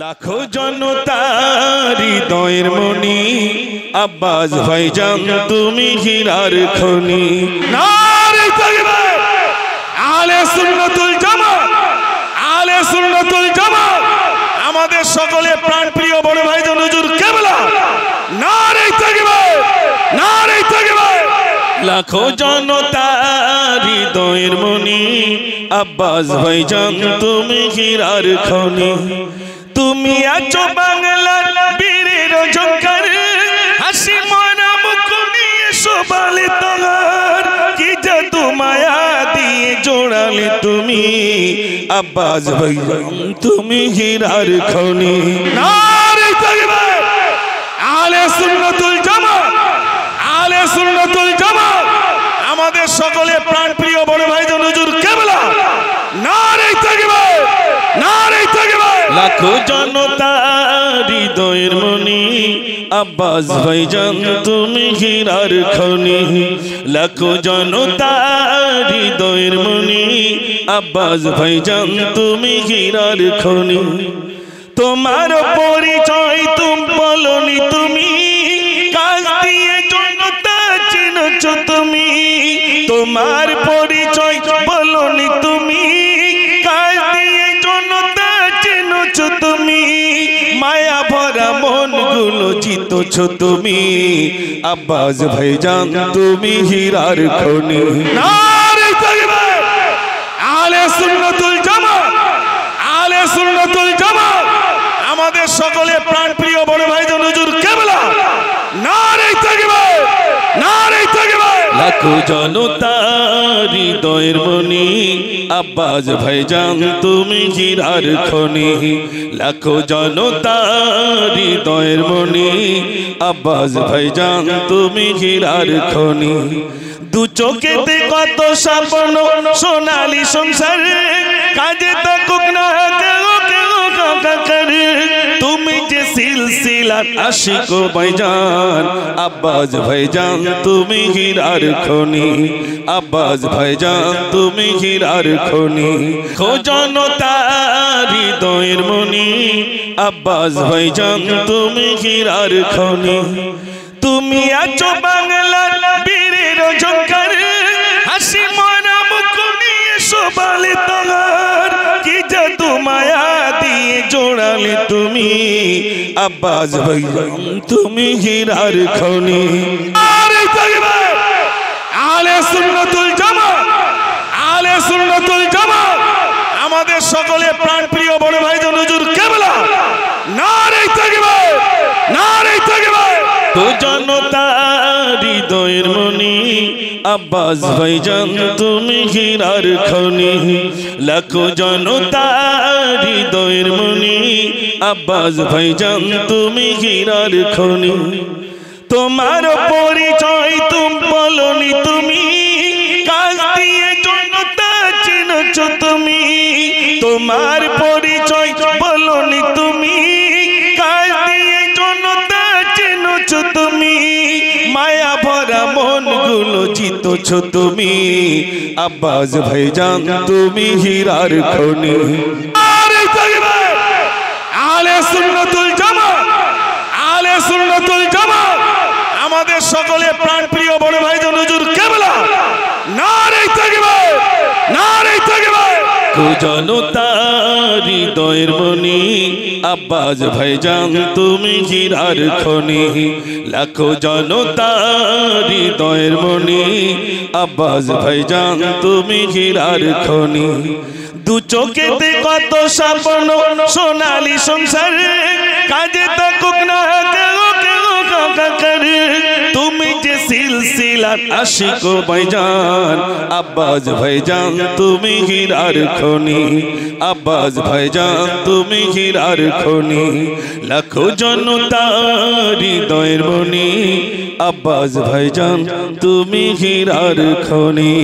লাখো জনতার হৃদয়ের মনি আব্বাস ভাইজান তুমি হীরার খনি। নারে তাকবীর, আলে সুন্নাতুল জামাত, আলে সুন্নাতুল জামাত, আমাদের সকলের প্রাণপ্রিয় বড় ভাইজান হুজুর কিবলা। নারে তাকবীর, নারে তাকবীর। লাখো জনতার হৃদয়ের মনি আব্বাস ভাইজান তুমি হীরার খনি। তুমি আছো বাংলার বীরের ঝঙ্কার, হাসি মরা মুখ নিয়ে শোভালে তোমার, কি জাদু মায়া দিয়ে জোড়ালে তুমি আব্বাস ভাইজান তুমি হীরার খনি। নারে তাকবীর, আলে সুন্নাতুল জামাত, আলে সুন্নাতুল জামাত, আমাদের সকলের প্রাণপ্রিয় বড় ভাইজান হুজুর কিবলা। নারে তাকবীর, নারে তাকবীর। লাখো জনতার হৃদয়ের মনি আব্বাস ভাইজান তুমি হীরার খনি। লাখো জনতার হৃদয়ের মনি আব্বাস ভাইজান তুমি হীরার খনি। তোমার পরিচয় তুমি বলনি, তুমি কাজ দিয়ে জনতা চিনছ তুমি। তোমার পরিচয় বলনি, তুমি কাজ দিয়ে জনতা চিনছ তুমি। মায়া ভরা মনগুলো জিতছ তুমি আব্বাস ভাইজান তুমি হীরার খনি। নারে তাকবীর, আলে সুন্নাতুল জামাত, আলে সুন্নাতুল জামাত, আমাদের সকলের প্রাণপ্রিয় বড় ভাইজান হুজুর কিবলা। নারে তাকবীর, নারে তাকবীর। লাখো জনতার হৃদয়ের মনি আব্বাস ভাইজান তুমি হীরার খনি। লাখো জনতার হৃদয়ের মনি আব্বাস ভাইজান তুমি হীরার খনি। দু চোখেতে কত স্বপ্ন সোনালি সংসার, কাজে থাকুক না কেউ কেউ কাকারে। তুমি যে সিলসিলার আশিক ভাইজান আব্বাস ভাইজান তুমি হীরার খনি। আব্বাস ভাইজান তুমি হীরার খনি। খো জনতার হৃদয়ের মনি আব্বাস ভাইজান তুমি হীরার খনি। তুমি আছো বাংলার বীরের ঝঙ্কার, হাসি মরা মুখ নিয়ে শোভালে তোমার, কি জাদু মায়া দিয়ে জোড়ালে তুমি আব্বাস ভাইজান তুমি হীরার খনি। নারে তাকবীর, আলে সুন্নাতুল জামাত, আলে সুন্নাতুল জামাত, আমাদের সকলের প্রাণপ্রিয় বড় ভাইজান হুজুর কিবলা। নারে তাকবীর, নারে তাকবীর। তো জনতার হৃদয়ের মনি আব্বাস ভাইজান তুমি হীরার খনি। লাখো জনতার হৃদয়ের মনি আব্বাস ভাইজান তুমি হীরার খনি। তোমার পরিচয় তুমি বলনি, তুমি কাজ দিয়ে জনতা চিনছ তুমি। তোমার পরিচয় বলনি, তুমি কাজ দিয়ে জনতা চিনছ তুমি। মায়া ভরা মনগুলো জিতছ তুমি আব্বাস ভাইজান তুমি হীরার খনি। নারে তাকবীর, আলে সুন্নাতুল জামাত, আলে সুন্নাতুল জামাত, আমাদের সকলের প্রাণপ্রিয় বড় ভাইজান হুজুর কিবলা। নারে তাকবীর, নারে তাকবীর। খো জনতার হৃদয়ের মনি আব্বাস ভাইজান তুমি হীরার খনি। লাখো জনতার হৃদয়ের মনি আব্বাস ভাইজান তুমি হীরার খনি। দু চোখেতে কত স্বপ্ন সোনালি সংসার, কাজে থাকুক না কেউ কেউ কাকারে। তুমি যে সিলসিলার আশিক ভাইজান আব্বাস ভাইজান তুমি হীরার খনি। আব্বাস ভাইজান তুমি হীরার খনি। লাখো জনতার হৃদয়ের মনি আব্বাস ভাইজান তুমি হীরার খনি।